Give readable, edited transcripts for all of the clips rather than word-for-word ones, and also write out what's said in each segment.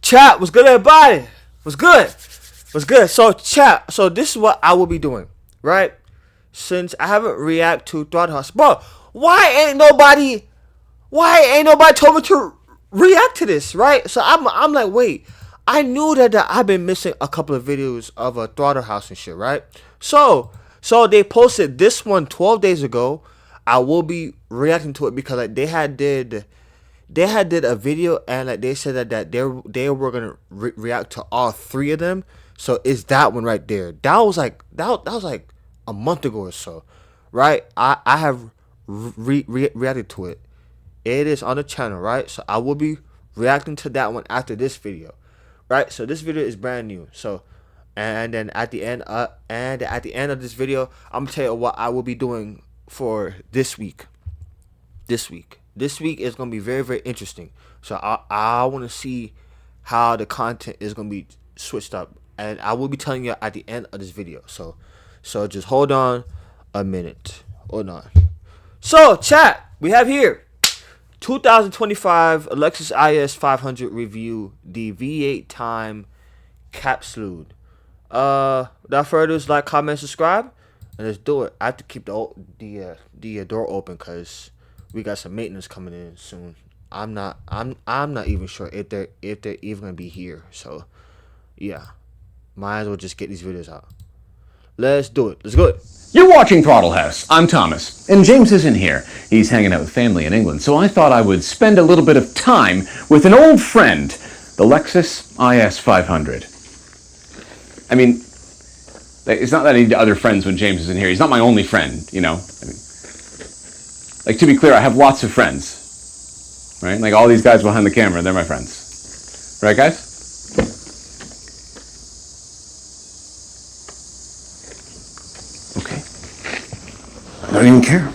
Chat, what's good, everybody? What's good? What's good? So, chat, so this is what I will be doing, right? Since I haven't react to Throttle House. Bro, why ain't nobody told me to react to this, right? So I'm like, wait, I knew that I've been missing a couple of videos of a Throttle House and shit, right? So they posted this one 12 days ago. I will be reacting to it because like they had did a video and like they said that they were gonna react to all three of them. So it's that one right there. That was like a month ago or so, right? I have reacted to it. It is on the channel, right? So I will be reacting to that one after this video, right? So this video is brand new. So and then at the end of this video, I'm gonna tell you what I will be doing for this week. This week is gonna be very, very interesting. So I want to see how the content is gonna be switched up, and I will be telling you at the end of this video. So just hold on a minute. Hold on. So chat, we have here 2025 Lexus IS 500 review, the V8 time Capsule. Without further ado, like, comment, subscribe, and let's do it. I have to keep the door open because we got some maintenance coming in soon. I'm not even sure if they're even gonna be here. So yeah, might as well just get these videos out. Let's do it. Let's go. You're watching Throttle House. I'm Thomas, and James isn't here. He's hanging out with family in England, so I thought I would spend a little bit of time with an old friend, the Lexus IS 500. I mean, it's not that I need other friends when James isn't here. He's not my only friend, you know. I mean, like, to be clear, I have lots of friends, right? Like, all these guys behind the camera, they're my friends. Right, guys? Okay. I don't even care.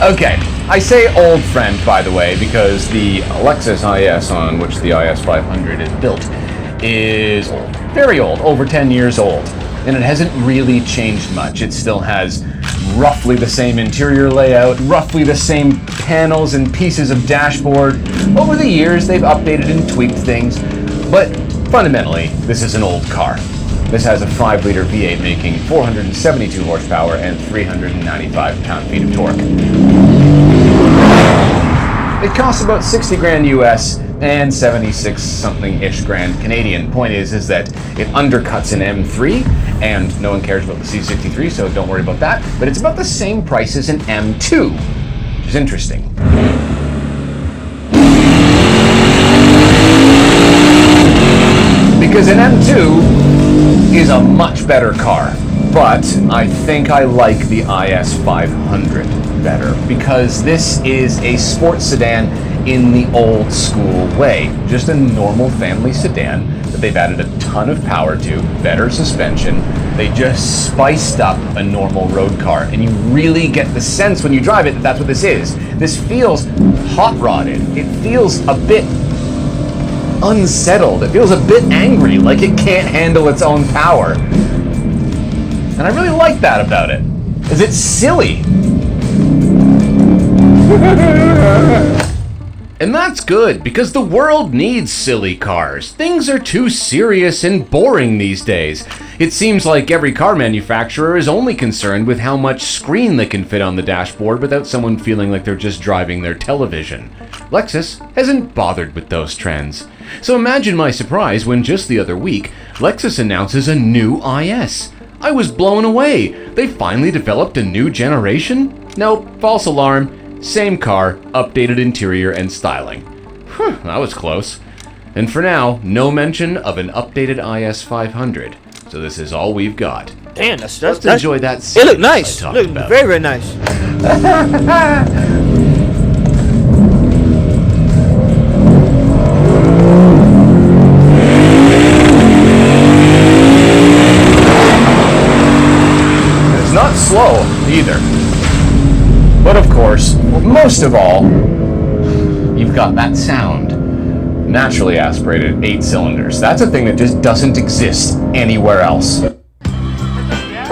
Okay, I say old friend, by the way, because the Lexus IS on which the IS 500 is built is old. Very old, over 10 years old. And it hasn't really changed much. It still has roughly the same interior layout, roughly the same panels and pieces of dashboard. Over the years, they've updated and tweaked things, but fundamentally, this is an old car. This has a 5-liter V8 making 472 horsepower and 395 pound-feet of torque. It costs about 60 grand US and 76 something-ish grand Canadian. Point is that it undercuts an M3, and no one cares about the C63, so don't worry about that. But it's about the same price as an M2, which is interesting. Because an M2 is a much better car, but I think I like the IS 500 better because this is a sports sedan in the old school way. Just a normal family sedan that they've added a ton of power to, better suspension. They just spiced up a normal road car, and you really get the sense when you drive it that that's what this is. This feels hot-rodded. It feels a bit unsettled. It feels a bit angry, like it can't handle its own power. And I really like that about it, is it's silly. And that's good, because the world needs silly cars. Things are too serious and boring these days. It seems like every car manufacturer is only concerned with how much screen they can fit on the dashboard without someone feeling like they're just driving their television. Lexus hasn't bothered with those trends. So imagine my surprise when just the other week, Lexus announces a new IS. I was blown away. They finally developed a new generation? Nope, false alarm. Same car, updated interior and styling. That was close. And for now, no mention of an updated IS 500. So this is all we've got. Damn, let's enjoy that. It looked nice. Look very, very nice. most of all, you've got that sound. Naturally aspirated 8 cylinders. That's a thing that just doesn't exist anywhere else.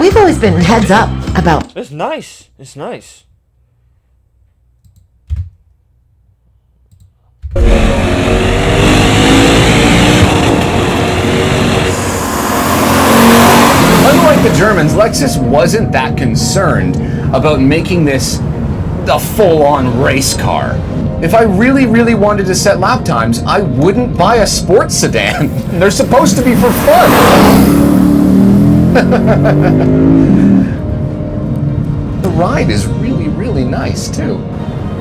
We've always been heads up about... It's nice. It's nice. Unlike the Germans, Lexus wasn't that concerned about making this a full-on race car. If I really, really wanted to set lap times, I wouldn't buy a sports sedan. They're supposed to be for fun. The ride is really, really nice, too.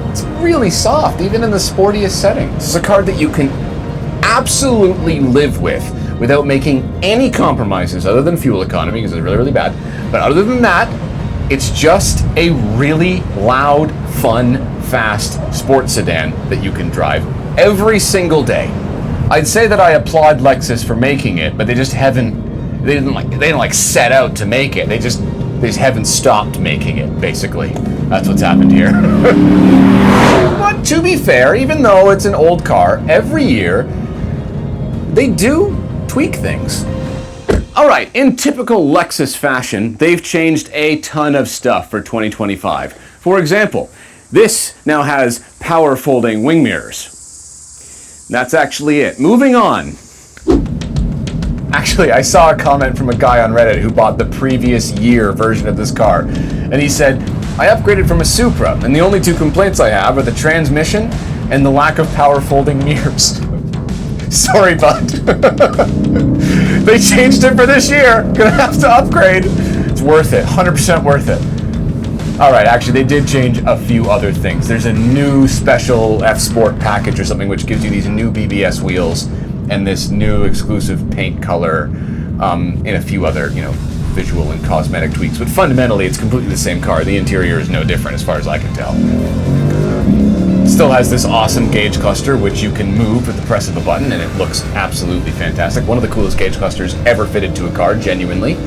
It's really soft, even in the sportiest settings. It's a car that you can absolutely live with without making any compromises other than fuel economy, because it's really, really bad. But other than that, it's just a really loud, fun, fast sports sedan that you can drive every single day. I'd say that I applaud Lexus for making it, but they didn't set out to make it. They just haven't stopped making it, basically. That's what's happened here. But to be fair, even though it's an old car, every year they do tweak things. Alright, in typical Lexus fashion, they've changed a ton of stuff for 2025. For example, this now has power folding wing mirrors. That's actually it. Moving on. Actually, I saw a comment from a guy on Reddit who bought the previous year version of this car. And he said, I upgraded from a Supra, and the only 2 complaints I have are the transmission and the lack of power folding mirrors. Sorry, bud. They changed it for this year. Gonna have to upgrade. It's worth it. 100% worth it. Alright, actually, they did change a few other things. There's a new special F-Sport package or something which gives you these new BBS wheels and this new exclusive paint color, and a few other, visual and cosmetic tweaks. But fundamentally, it's completely the same car. The interior is no different as far as I can tell. Still has this awesome gauge cluster, which you can move with the press of a button, and it looks absolutely fantastic. One of the coolest gauge clusters ever fitted to a car, genuinely.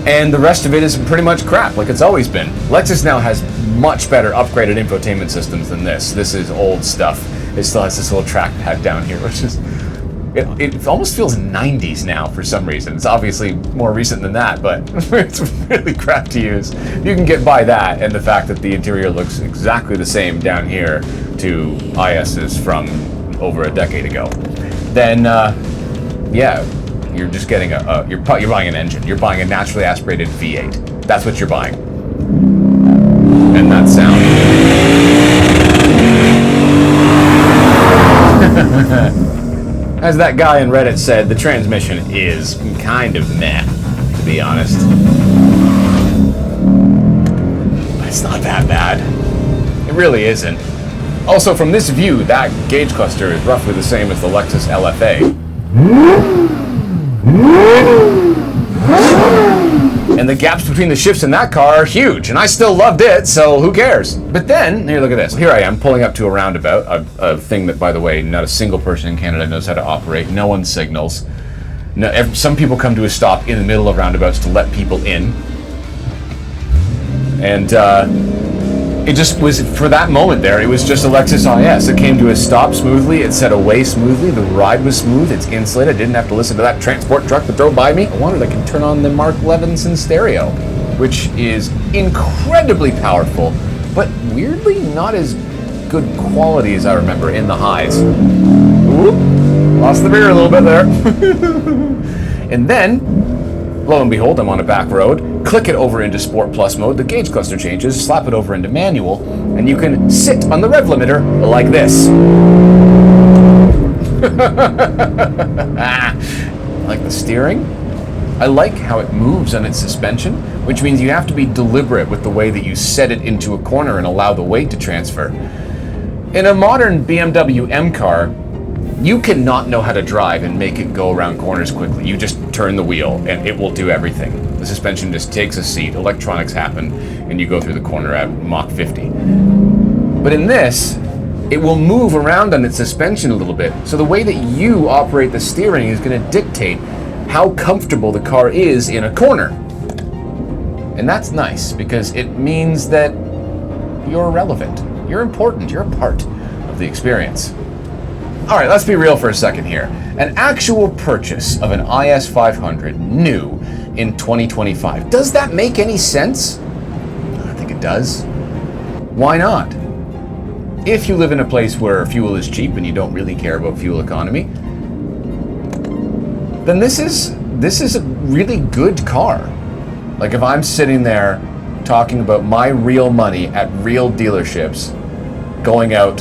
And the rest of it is pretty much crap, like it's always been. Lexus now has much better upgraded infotainment systems than this. This is old stuff. It still has this little trackpad down here, which is... It almost feels 90s now for some reason. It's obviously more recent than that, but it's really crap to use. You can get by that and the fact that the interior looks exactly the same down here to IS's from over a decade ago. Then, yeah, you're just getting you're buying an engine. You're buying a naturally aspirated V8. That's what you're buying. And that sound. As that guy in Reddit said, the transmission is kind of meh, to be honest. But it's not that bad. It really isn't. Also, from this view, that gauge cluster is roughly the same as the Lexus LFA. And the gaps between the shifts in that car are huge, and I still loved it, so who cares? But then, here, look at this. Here I am, pulling up to a roundabout, a thing that, by the way, not a single person in Canada knows how to operate. No one signals. No, some people come to a stop in the middle of roundabouts to let people in. And, it just was, for that moment there, it was just a Lexus IS. It came to a stop smoothly, it set away smoothly, the ride was smooth, it's insulated, I didn't have to listen to that transport truck that drove by me. I wanted I can turn on the Mark Levinson stereo, which is incredibly powerful, but weirdly not as good quality as I remember in the highs. Oop, lost the beer a little bit there. And then, lo and behold, I'm on a back road. Click it over into Sport Plus mode, the gauge cluster changes, slap it over into manual, and you can sit on the rev limiter like this. Like the steering? I like how it moves on its suspension, which means you have to be deliberate with the way that you set it into a corner and allow the weight to transfer. In a modern BMW M car, you cannot know how to drive and make it go around corners quickly. You just turn the wheel and it will do everything. The suspension just takes a seat, electronics happen, and you go through the corner at Mach 50. But in this, it will move around on its suspension a little bit. So the way that you operate the steering is going to dictate how comfortable the car is in a corner. And that's nice because it means that you're relevant. You're important. You're a part of the experience. All right, let's be real for a second here. An actual purchase of an IS500 new in 2025. Does that make any sense? I think it does. Why not? If you live in a place where fuel is cheap and you don't really care about fuel economy, then this is a really good car. Like if I'm sitting there talking about my real money at real dealerships, going out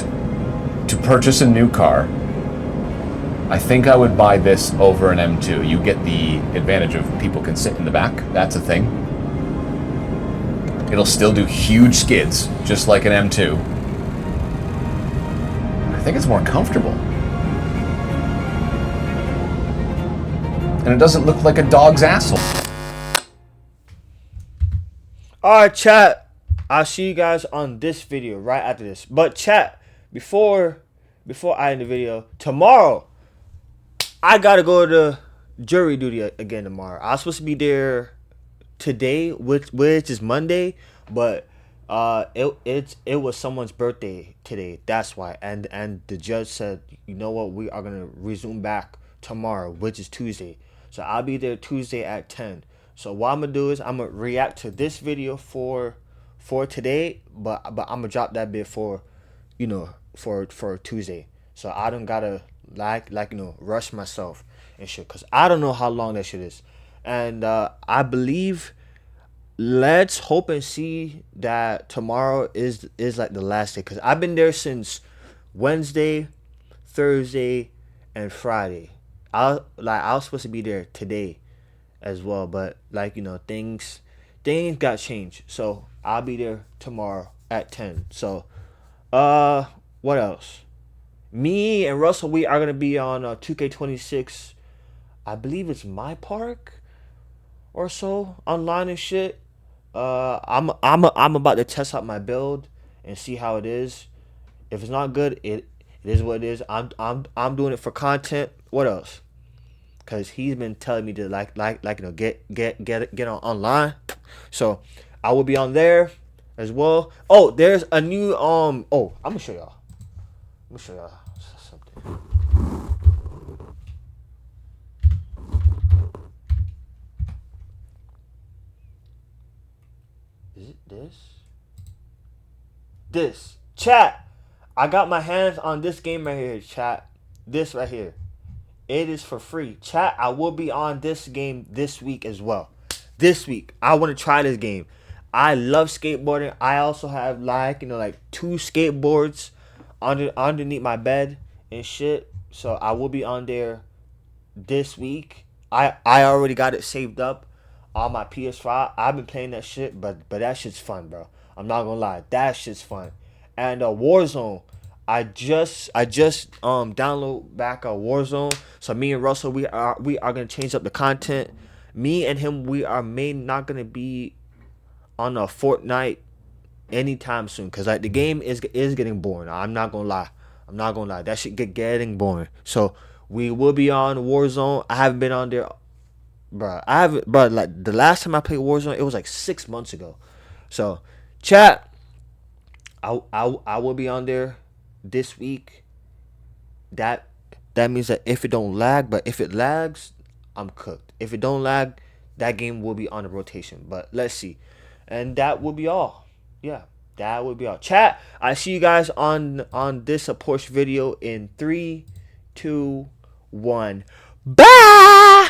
to purchase a new car, I think I would buy this over an M2. You get the advantage of people can sit in the back. That's a thing. It'll still do huge skids, just like an M2. I think it's more comfortable. And it doesn't look like a dog's asshole. Alright, chat. I'll see you guys on this video right after this. But chat, before I end the video, tomorrow I gotta go to jury duty again tomorrow. I was supposed to be there today, which is Monday, but it was someone's birthday today. That's why. And the judge said, you know what, we are gonna resume back tomorrow, which is Tuesday. So I'll be there Tuesday at 10. So what I'm gonna do is I'm gonna react to this video for today, but I'm gonna drop that bit for, you know, for Tuesday. So I don't gotta rush myself and shit, cause I don't know how long that shit is. And I believe, let's hope and see that tomorrow is like the last day, cause I've been there since Wednesday, Thursday, and Friday. I was supposed to be there today as well, but like, you know, things got changed. So I'll be there tomorrow at 10. So what else? Me and Russell, we are gonna be on 2K26. I believe it's my park or so online and shit. I'm about to test out my build and see how it is. If it's not good, it is what it is. I'm doing it for content. What else? Cause he's been telling me to like you know, get on online. So I will be on there as well. Oh, there's a new I'm gonna show y'all. Something. Is it this? Chat. I got my hands on this game right here, chat. This right here. It is for free. Chat, I will be on this game this week as well. This week. I want to try this game. I love skateboarding. I also have like 2 skateboards underneath my bed and shit. So I will be on there this week. I already got it saved up on my PS5. I've been playing that shit, but that shit's fun, bro. I'm not gonna lie. That shit's fun. And Warzone. I just download back Warzone. So me and Russell, we are gonna change up the content. Me and him, we are not gonna be on a Fortnite anytime soon, cause like the game is getting boring. I'm not gonna lie. That shit getting boring. So we will be on Warzone. I haven't been on there, bro. Like the last time I played Warzone, it was like 6 months ago. So chat, I will be on there this week. That means that if it don't lag, but if it lags, I'm cooked. If it don't lag, that game will be on the rotation. But let's see. And that will be all. Yeah, that will be all. Chat, I see you guys on this Porsche video in 3, 2, 1. Bye.